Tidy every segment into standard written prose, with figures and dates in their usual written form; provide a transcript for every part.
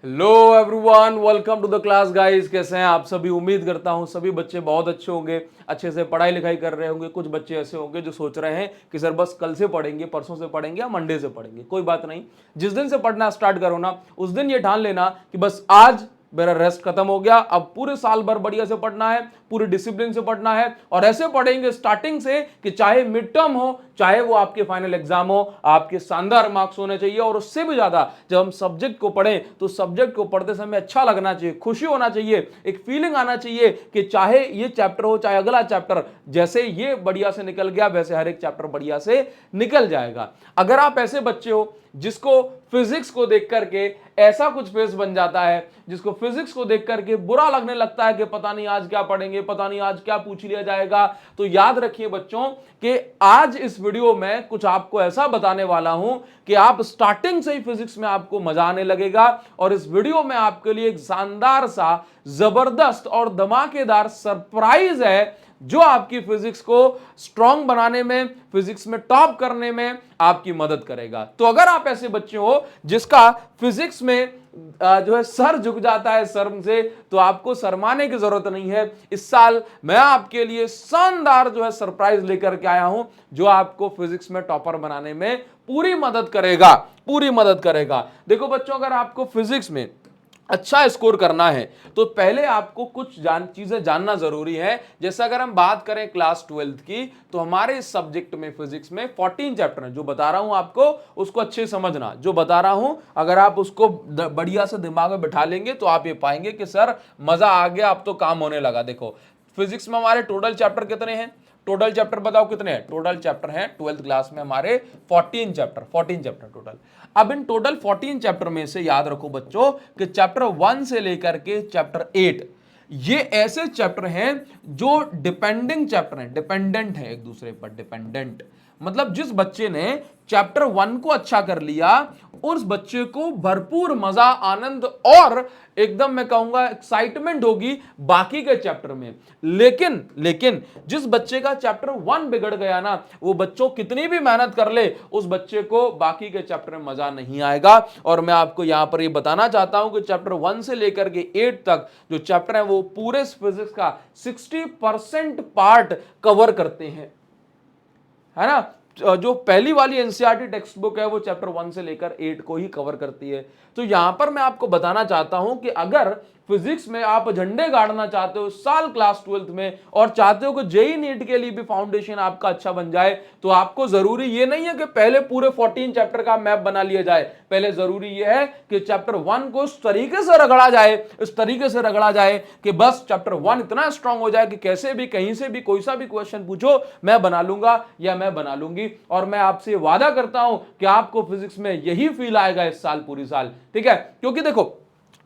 Hello everyone, welcome to the class guys. कैसे हैं आप सभी? उम्मीद करता हूं सभी बच्चे बहुत अच्छे होंगे, अच्छे से पढ़ाई लिखाई कर रहे होंगे। कुछ बच्चे ऐसे होंगे जो सोच रहे हैं कि सर बस कल से पढ़ेंगे, परसों से पढ़ेंगे या मंडे से पढ़ेंगे। कोई बात नहीं, जिस दिन से पढ़ना स्टार्ट करो ना उस दिन ये ठान लेना कि बस आज मेरा रेस्ट खत्म हो गया, अब पूरे साल भर बढ़िया से पढ़ना है, पूरे डिसिप्लिन से पढ़ना है। और ऐसे पढ़ेंगे स्टार्टिंग से कि चाहे मिड टर्म हो, चाहे वो आपके फाइनल एग्जाम हो, आपके शानदार मार्क्स होने चाहिए। और उससे भी ज्यादा जब हम सब्जेक्ट को पढ़ें तो सब्जेक्ट को पढ़ते समय अच्छा लगना चाहिए, खुशी होना चाहिए, एक फीलिंग आना चाहिए कि चाहे ये चैप्टर हो चाहे अगला चैप्टर, जैसे ये बढ़िया से निकल गया वैसे हर एक चैप्टर बढ़िया से निकल जाएगा। अगर आप ऐसे बच्चे हो जिसको फिजिक्स को देख करके ऐसा कुछ फेस बन जाता है, जिसको फिजिक्स को देख करके बुरा लगने लगता है कि पता नहीं आज क्या पढ़ेंगे, पता नहीं आज क्या पूछ लिया जाएगा, तो याद रखिए बच्चों कि आज इस वीडियो में कुछ आपको ऐसा बताने वाला हूं कि आप स्टार्टिंग से ही फिजिक्स में आपको मजा आने लगेगा। और इस वीडियो में आपके लिए एक शानदार सा, जबरदस्त और धमाकेदार सरप्राइज है जो आपकी फिजिक्स को स्ट्रांग बनाने में, फिजिक्स में टॉप करने में आपकी मदद करेगा। तो अगर आप ऐसे बच्चे हो जिसका फिजिक्स में जो है सर झुक जाता है शर्म से, तो आपको शर्माने की जरूरत नहीं है। इस साल मैं आपके लिए शानदार जो है सरप्राइज लेकर के आया हूं जो आपको फिजिक्स में टॉपर बनाने में पूरी मदद करेगा, पूरी मदद करेगा। देखो बच्चों, अगर आपको फिजिक्स में अच्छा स्कोर करना है तो पहले आपको कुछ चीजें जानना जरूरी है। जैसे अगर हम बात करें क्लास 12th की, तो हमारे इस सब्जेक्ट में फिजिक्स में 14 चैप्टर हैं। जो बता रहा हूं आपको उसको अच्छे समझना, जो बता रहा हूं अगर आप उसको बढ़िया से दिमाग में बिठा लेंगे तो आप ये पाएंगे कि सर मजा आ गया, अब तो काम होने लगा। देखो फिजिक्स में हमारे टोटल चैप्टर कितने हैं? टोटल चैप्टर बताओ कितने हैं? टोटल चैप्टर हैं 12th क्लास में हमारे 14 चैप्टर टोटल। अब इन टोटल 14 चैप्टर में से याद रखो बच्चों कि चैप्टर 1 से लेकर के चैप्टर 8 ये ऐसे चैप्टर हैं जो डिपेंडिंग चैप्टर हैं, डिपेंडेंट है एक दूसरे पर। डिपेंडेंट मतलब जिस बच्चे ने चैप्टर 1 को अच्छा कर लिया उस बच्चे को भरपूर मजा, आनंद और एकदम मैं कहूंगा एक्साइटमेंट होगी बाकी के चैप्टर में। लेकिन जिस बच्चे का चैप्टर 1 बिगड़ गया ना, वो बच्चों कितनी भी मेहनत कर ले उस बच्चे को बाकी के चैप्टर में मजा नहीं आएगा। और मैं आपको यहां पर ये बताना चाहता हूं कि चैप्टर 1 से लेकर के 8 तक जो चैप्टर है वो पूरे फिजिक्स का 60% पार्ट कवर करते हैं, है ना। जो पहली वाली एनसीईआरटी टेक्स्ट बुक है वो चैप्टर 1 से लेकर 8 को ही कवर करती है। तो यहां पर मैं आपको बताना चाहता हूं कि अगर फिजिक्स में आप झंडे गाड़ना चाहते हो साल क्लास 12th में और चाहते हो कि जेई नीट के लिए भी फाउंडेशन आपका अच्छा बन जाए, तो आपको जरूरी ये नहीं है कि पहले पूरे 14 चैप्टर का मैप बना लिया जाए। पहले जरूरी ये है कि चैप्टर 1 को इस तरीके से रगड़ा जाए, इस तरीके से रगड़ा जाए कि बस चैप्टर 1 इतना स्ट्रांग हो जाए कि कैसे भी, कहीं से भी, कोई सा भी क्वेश्चन पूछो मैं बना लूंगा या मैं बना लूंगी। और मैं आपसे वादा करता हूं कि आपको फिजिक्स में यही फील आएगा इस साल, पूरी साल, ठीक है। क्योंकि देखो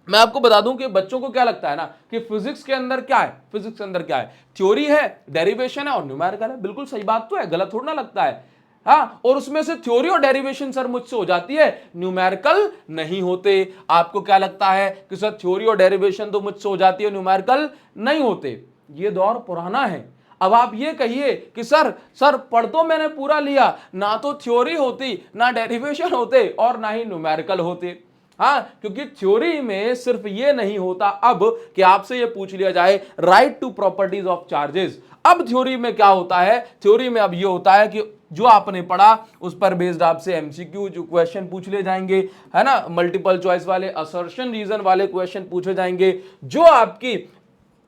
मैं आपको बता दूं कि बच्चों को क्या लगता है ना कि फिजिक्स के अंदर क्या है, फिजिक्स के अंदर क्या है? थ्योरी है, डेरिवेशन है और न्यूमेरिकल है। बिल्कुल सही बात तो है, गलत थोड़ा ना लगता है। हाँ, और उसमें से थ्योरी और डेरिवेशन सर मुझसे हो जाती है, न्यूमेरिकल नहीं होते। आपको क्या लगता है कि सर थ्योरी और डेरिवेशन तो मुझसे हो जाती है, न्यूमेरिकल नहीं होते? ये दौर पुराना है। अब आप ये कहिए कि सर पढ़ तो मैंने पूरा लिया, ना तो थ्योरी होती, ना डेरिवेशन होते और ना ही न्यूमेरिकल होते। हाँ, क्योंकि थ्योरी में सिर्फ ये नहीं होता अब कि आपसे ये पूछ लिया जाए write two properties of charges. अब थ्योरी में क्या होता है? थ्योरी में अब ये होता है कि जो आपने पढ़ा उस पर बेस्ड आपसे एमसीक्यू जो क्वेश्चन पूछ ले जाएंगे, है ना, मल्टीपल चॉइस वाले, असर्शन रीजन वाले क्वेश्चन पूछे जाएंगे जो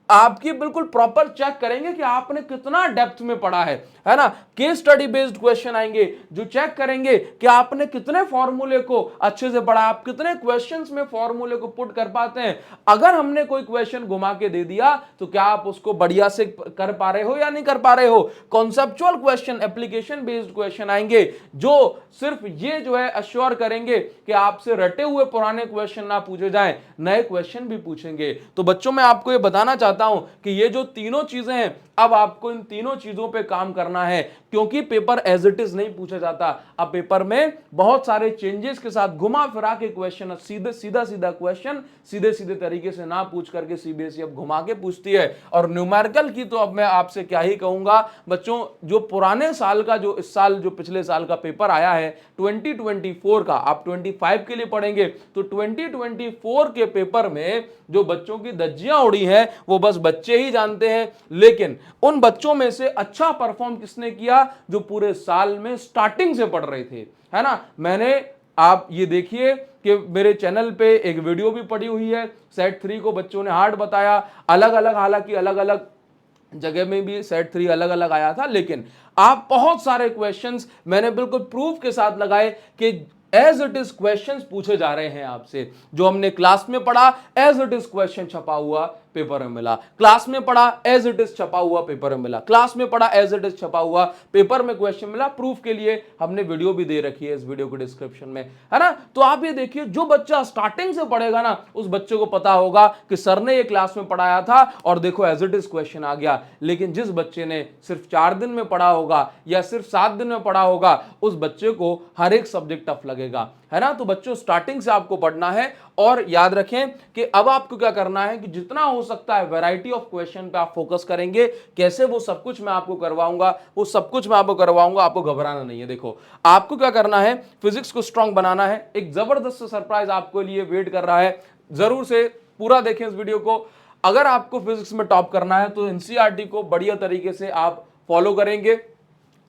आपकी बिल्कुल प्रॉपर चेक करेंगे कि आपने कितना डेप्थ में पढ़ा है ना। केस स्टडी बेस्ड क्वेश्चन आएंगे जो चेक करेंगे कि आपने कितने फॉर्मूले को अच्छे से पढ़ा, आप कितने क्वेश्चंस में फॉर्मूले को पुट कर पाते हैं। अगर हमने कोई क्वेश्चन घुमा के दे दिया तो क्या आप उसको बढ़िया से कर पा रहे हो या नहीं कर पा रहे हो। Conceptual question, application based question आएंगे जो सिर्फ ये जो है अश्योर करेंगे कि आपसे रटे हुए पुराने क्वेश्चन ना पूछे जाएं, नए क्वेश्चन भी पूछेंगे। तो बच्चों मैं आपको ये बताना चाहता हूं कि ये जो तीनों चीजें हैं अब आपको इन तीनों चीजों पे काम करना है, क्योंकि पेपर एज इट इज नहीं पूछा जाता। अब पेपर में बहुत सारे चेंजेस के साथ घुमा फिरा के क्वेश्चन, सीधा सीधा क्वेश्चन सीधे सीधे तरीके से ना पूछ करके सीबीएसई अब घुमा के पूछती है। और न्यूमेरिकल की तो अब मैं आपसे क्या ही कहूंगा बच्चों, जो पुराने साल का, जो इस साल, जो पिछले साल का पेपर आया है 2024 का, आप 25 के लिए पढ़ेंगे तो 2024 के पेपर में जो बच्चों की धज्जियां उड़ी हैं वो बस बच्चे ही जानते हैं। लेकिन उन बच्चों में से अच्छा परफॉर्म किसने किया? जो पूरे साल में स्टार्टिंग से पढ़ रहे थे, है ना। मैंने, आप ये देखिए कि मेरे चैनल पे एक वीडियो भी पड़ी हुई है, सेट 3 को बच्चों ने हार्ड बताया, अलग अलग, हालांकि अलग अलग जगह में भी सेट 3 अलग अलग आया था, लेकिन आप बहुत सारे क्वेश्चंस मैंने बिल्कुल प्रूफ के साथ लगाए कि एज इट इज क्वेश्चंस पूछे जा रहे हैं आपसे। जो हमने क्लास में पढ़ा एज इट इज क्वेश्चन छपा हुआ पेपर में मिला, क्लास में पढ़ा एज इट इज छपा हुआ पेपर में मिला, क्लास में पढ़ा एज इट इज छपा हुआ पेपर में क्वेश्चन मिला। प्रूफ के लिए हमने वीडियो भी दे रखी है इस वीडियो के डिस्क्रिप्शन में, है ना। तो आप ये देखिए, जो बच्चा स्टार्टिंग से पढ़ेगा ना, उस बच्चे को पता होगा कि सर ने ये क्लास में पढ़ाया था और देखो एज इट इज क्वेश्चन आ गया। लेकिन जिस बच्चे ने सिर्फ 4 दिन में पढ़ा होगा या सिर्फ 7 दिन में पढ़ा होगा, उस बच्चे को हर एक सब्जेक्ट टफ लगेगा, है ना। तो बच्चों स्टार्टिंग से आपको पढ़ना है, और याद रखें कि अब आपको क्या करना है कि जितना हो सकता है वैरायटी ऑफ क्वेश्चन पे आप फोकस करेंगे। कैसे? वो सब कुछ मैं आपको करवाऊंगा, वो सब कुछ मैं आपको करवाऊंगा, आपको घबराना नहीं है। देखो आपको क्या करना है, फिजिक्स को स्ट्रांग बनाना है। एक जबरदस्त सरप्राइज आपके लिए वेट कर रहा है, जरूर से पूरा देखें इस वीडियो को। अगर आपको फिजिक्स में टॉप करना है तो एनसीईआरटी को बढ़िया तरीके से आप फॉलो करेंगे,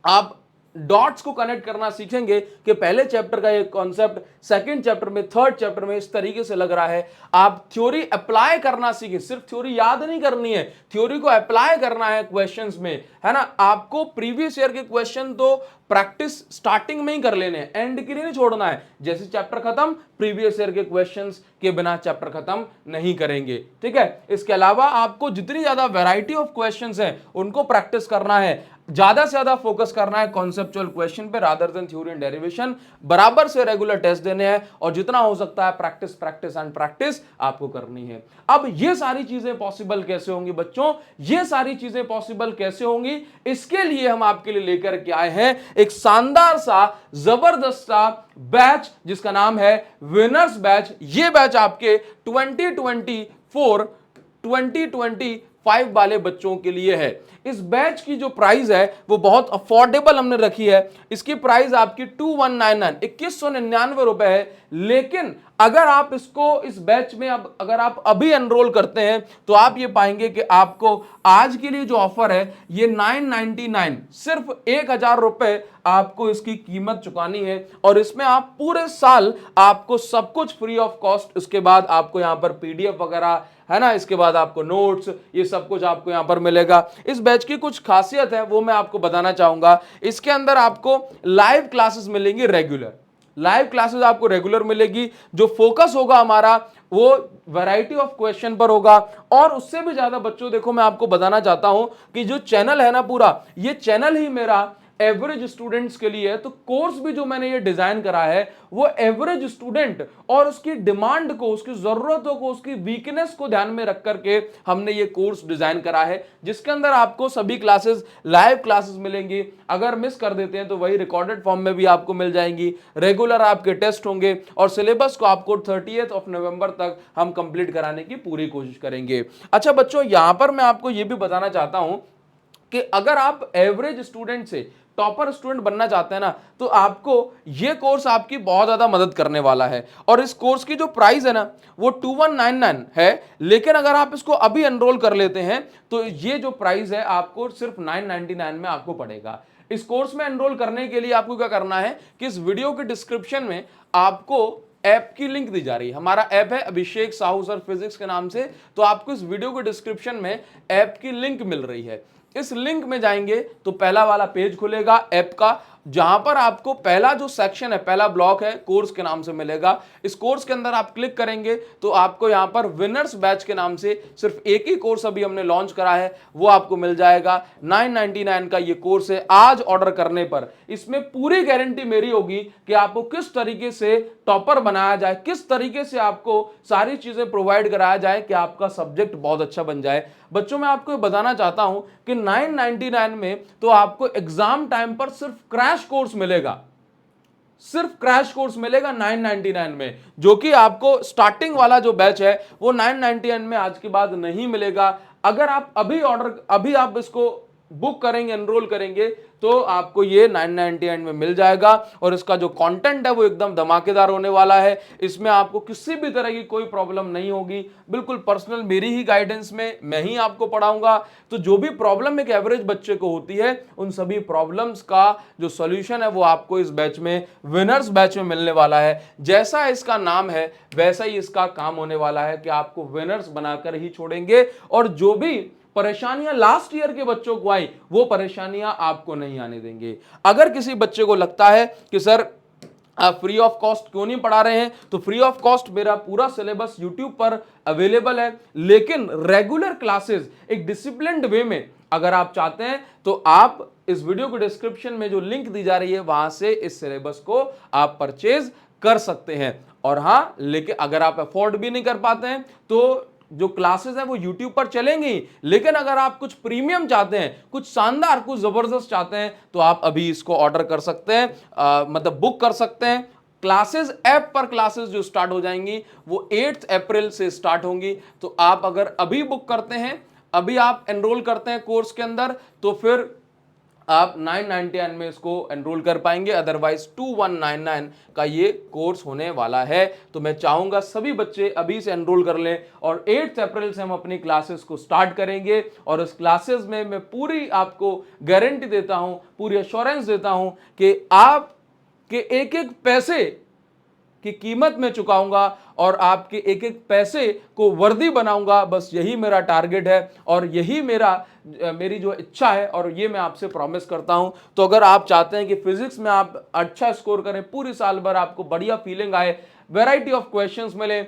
आप डॉट्स को कनेक्ट करना सीखेंगे कि पहले चैप्टर का ये कॉन्सेप्ट सेकंड चैप्टर में, थर्ड चैप्टर में इस तरीके से लग रहा है। आप थ्योरी अप्लाई करना सीखें, सिर्फ थ्योरी याद नहीं करनी है, थ्योरी को अप्लाई करना है क्वेश्चंस में, है ना। आपको प्रीवियस ईयर के क्वेश्चन तो प्रैक्टिस स्टार्टिंग में ही कर लेने हैं, एंड के लिए नहीं छोड़ना है। जैसे चैप्टर खत्म, प्रीवियस ईयर के क्वेश्चंस के बिना चैप्टर खत्म नहीं करेंगे, ठीक है। इसके अलावा आपको जितनी ज्यादा वैरायटी ऑफ क्वेश्चंस हैं उनको प्रैक्टिस करना है, ज्यादा से ज्यादा फोकस करना है कॉन्सेप्चुअल क्वेश्चन पे rather than theory and derivation. बराबर से रेगुलर टेस्ट देने हैं और जितना हो सकता है प्रैक्टिस प्रैक्टिस एंड प्रैक्टिस आपको करनी है। अब ये सारी चीजें पॉसिबल कैसे होंगी बच्चों? ये सारी चीजें पॉसिबल कैसे होंगी, इसके लिए हम आपके लिए लेकर के आए हैं एक शानदार सा, जबरदस्त सा बैच जिसका नाम है विनर्स बैच। ये बैच आपके 2024-2025 वाले बच्चों के लिए है। इस बैच की जो प्राइस है वो बहुत अफोर्डेबल हमने रखी है। इसकी प्राइस आपकी 2199 रुपए है। लेकिन अगर आप इसको, इस बैच में अब अगर आप अभी एनरोल करते हैं तो आप ये पाएंगे कि आपको आज के लिए जो ऑफर है ये 999, सिर्फ 1000 रुपए आपको इसकी कीमत चुकानी है। और इसमें आप पूरे साल आपको सब कुछ फ्री ऑफ कॉस्ट, उसके बाद आपको यहां पर पीडीएफ वगैरह, है ना, इसके बाद आपको नोट्स, ये सब कुछ आपको यहां पर मिलेगा। इस बैच की कुछ खासियत है वो मैं आपको बताना चाहूंगा। इसके अंदर आपको लाइव क्लासेस मिलेंगी, रेगुलर लाइव क्लासेस आपको रेगुलर मिलेगी। जो फोकस होगा हमारा वो वैरायटी ऑफ क्वेश्चन पर होगा। और उससे भी ज्यादा बच्चों देखो, मैं आपको बताना चाहता हूं कि जो चैनल है ना पूरा, ये चैनल ही मेरा एवरेज स्टूडेंट्स के लिए है। तो कोर्स भी जो मैंने ये डिजाइन करा है वो एवरेज स्टूडेंट और उसकी डिमांड को, उसकी जरूरतों को, उसकी वीकनेस को ध्यान में रख करके हमने ये कोर्स डिजाइन करा है, जिसके अंदर आपको सभी क्लासेस, लाइव क्लासेस मिलेंगी। अगर मिस कर देते हैं तो वही रिकॉर्डेड फॉर्म में भी आपको मिल जाएंगी। रेगुलर आपके टेस्ट होंगे और सिलेबस को आपको 30 नवंबर तक हम कंप्लीट कराने की पूरी कोशिश करेंगे। अच्छा बच्चों, यहां पर मैं आपको ये भी बताना चाहता हूं कि अगर आप एवरेज स्टूडेंट से टॉपर स्टूडेंट बनना चाहते हैं ना, तो आपको ये कोर्स आपकी बहुत ज्यादा मदद करने वाला है। और इस कोर्स की जो प्राइस है ना वो 2199 है। लेकिन अगर आप इसको अभी एनरोल कर लेते हैं तो ये जो प्राइस है आपको सिर्फ 999 में आपको पड़ेगा। इस कोर्स में एनरोल करने के लिए आपको क्या करना है कि इस वीडियो के डिस्क्रिप्शन में आपको ऐप की लिंक दी जा रही है। हमारा ऐप है अभिषेक साहू सर फिजिक्स के नाम से। तो आपको इस वीडियो के डिस्क्रिप्शन में ऐप की लिंक मिल रही है। इस लिंक में जाएंगे तो पहला वाला पेज खुलेगा ऐप का, जहां पर आपको पहला जो सेक्शन है, पहला ब्लॉक है, कोर्स के नाम से मिलेगा। इस कोर्स के अंदर आप क्लिक करेंगे तो आपको यहां पर विनर्स बैच के नाम से सिर्फ एक ही कोर्स अभी हमने लॉन्च करा है, वो आपको मिल जाएगा। 999 का ये कोर्स है। आज ऑर्डर करने पर इसमें पूरी गारंटी मेरी होगी कि आपको किस तरीके से टॉपर बनाया जाए, किस तरीके से आपको सारी चीजें प्रोवाइड कराया जाए कि आपका सब्जेक्ट बहुत अच्छा बन जाए। बच्चों, मैं आपको बताना चाहता हूं कि 999 में तो आपको एग्जाम टाइम पर सिर्फ क्रैश कोर्स मिलेगा, सिर्फ क्रैश कोर्स मिलेगा 999 में, जो कि आपको स्टार्टिंग वाला जो बैच है वो 999 में आज के बाद नहीं मिलेगा। अगर आप अभी आप इसको बुक करेंगे, एनरोल करेंगे, तो आपको ये 999 में मिल जाएगा। और इसका जो कंटेंट है वो एकदम धमाकेदार होने वाला है। इसमें आपको किसी भी तरह की कोई प्रॉब्लम नहीं होगी, बिल्कुल पर्सनल मेरी ही गाइडेंस में मैं ही आपको पढ़ाऊंगा। तो जो भी प्रॉब्लम एक एवरेज बच्चे को होती है, उन सभी प्रॉब्लम्स का जो सॉल्यूशन है वो आपको इस बैच में, विनर्स बैच में मिलने वाला है। जैसा इसका नाम है वैसा ही इसका काम होने वाला है कि आपको विनर्स बनाकर ही छोड़ेंगे। और जो भी परेशानियां लास्ट ईयर के बच्चों को आई, वो परेशानियां आपको नहीं आने देंगे। अगर किसी बच्चे को लगता है कि सर आप फ्री ऑफ कॉस्ट क्यों नहीं पढ़ा रहे हैं, तो फ्री ऑफ कॉस्ट मेरा पूरा सिलेबस YouTube पर अवेलेबल है। लेकिन रेगुलर क्लासेस एक डिसिप्लिन्ड वे में अगर आप चाहते हैं तो आप इस वीडियो के डिस्क्रिप्शन में जो लिंक दी जा रही है वहां से इस सिलेबस को आप परचेज कर सकते हैं। और हां, लेकिन अगर आप अफोर्ड भी नहीं कर पाते हैं तो जो क्लासेस है वो YouTube पर चलेंगी। लेकिन अगर आप कुछ प्रीमियम चाहते हैं, कुछ शानदार, कुछ जबरदस्त चाहते हैं, तो आप अभी इसको ऑर्डर कर सकते हैं, मतलब बुक कर सकते हैं। क्लासेस ऐप पर क्लासेस जो स्टार्ट हो जाएंगी वो 8 अप्रैल से स्टार्ट होंगी। तो आप अगर अभी बुक करते हैं, अभी आप एनरोल करते हैं कोर्स के अंदर, तो फिर आप 999 में इसको एनरोल कर पाएंगे। अदरवाइज 2199 का ये कोर्स होने वाला है। तो मैं चाहूंगा सभी बच्चे अभी से एनरोल कर लें। और 8 अप्रैल से हम अपनी क्लासेस को स्टार्ट करेंगे। और इस क्लासेस में मैं पूरी आपको गारंटी देता हूं, पूरी एश्योरेंस देता हूं कि आपके एक एक पैसे की कीमत में चुकाऊंगा और आपके एक एक पैसे को वर्दी बनाऊंगा। बस यही मेरा टारगेट है और यही मेरी जो इच्छा है, और ये मैं आपसे प्रॉमिस करता हूं। तो अगर आप चाहते हैं कि फिजिक्स में आप अच्छा स्कोर करें, पूरी साल भर आपको बढ़िया फीलिंग आए, वैरायटी ऑफ क्वेश्चंस मिले,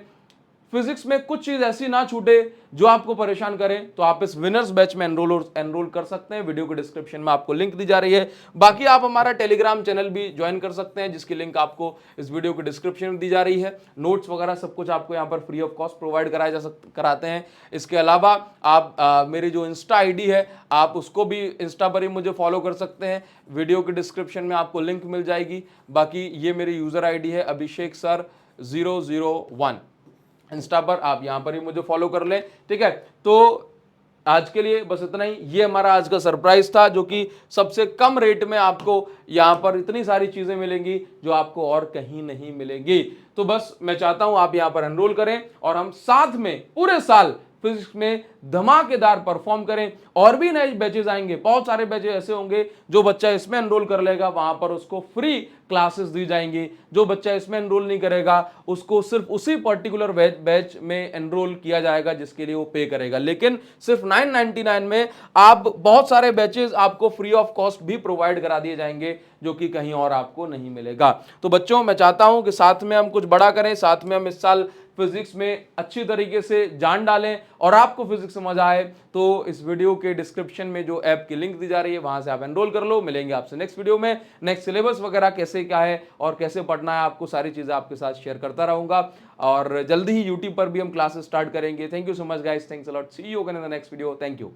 फिजिक्स में कुछ चीज ऐसी ना छूटे जो आपको परेशान करे, तो आप इस विनर्स बैच में एनरोल कर सकते हैं। वीडियो के डिस्क्रिप्शन में आपको लिंक दी जा रही है। बाकी आप हमारा टेलीग्राम चैनल भी ज्वाइन कर सकते हैं, जिसकी लिंक आपको इस वीडियो के डिस्क्रिप्शन में दी जा रही है। नोट्स वगैरह सब कुछ आपको यहाँ पर फ्री ऑफ कॉस्ट प्रोवाइड कराते हैं। इसके अलावा आप मेरी जो इंस्टा आईडी है, आप उसको भी इंस्टा पर ही मुझे फॉलो कर सकते हैं। वीडियो के डिस्क्रिप्शन में आपको लिंक मिल जाएगी। बाकी ये मेरी यूजर आईडी है अभिषेक सर 001, इंस्टा पर आप यहां पर ही मुझे फॉलो कर लें। ठीक है, तो आज के लिए बस इतना ही। ये हमारा आज का सरप्राइज था, जो कि सबसे कम रेट में आपको यहां पर इतनी सारी चीजें मिलेंगी जो आपको और कहीं नहीं मिलेंगी। तो बस मैं चाहता हूं आप यहां पर एनरोल करें और हम साथ में पूरे साल फिजिक्स में धमाकेदार परफॉर्म करें। और भी नए बैचेस आएंगे, बहुत सारे बैचेस ऐसे होंगे। जो बच्चा इसमें एनरोल कर लेगा वहां पर उसको फ्री क्लासेस दी जाएंगी। जो बच्चा इसमें एनरोल नहीं करेगा उसको सिर्फ उसी पर्टिकुलर बैच में एनरोल किया जाएगा जिसके लिए वो पे करेगा। लेकिन सिर्फ 999 में आप बहुत सारे बैचेस आपको फ्री ऑफ कॉस्ट भी प्रोवाइड करा दिए जाएंगे, जो कि कहीं और आपको नहीं मिलेगा। तो बच्चों, मैं चाहता हूं कि साथ में हम कुछ बड़ा करें, साथ में हम इस साल फिजिक्स में अच्छी तरीके से जान डालें और आपको फिजिक्स समझ आए। तो इस वीडियो के डिस्क्रिप्शन में जो ऐप की लिंक दी जा रही है वहां से आप एनरोल कर लो। मिलेंगे आपसे नेक्स्ट वीडियो में। नेक्स्ट सिलेबस वगैरह कैसे क्या है और कैसे पढ़ना है, आपको सारी चीजें आपके साथ शेयर करता रहूंगा। और जल्दी ही यूट्यूब पर भी हम क्लासेस स्टार्ट करेंगे। Thank you so much guys, thanks a lot, see you again in the next video. Thank you.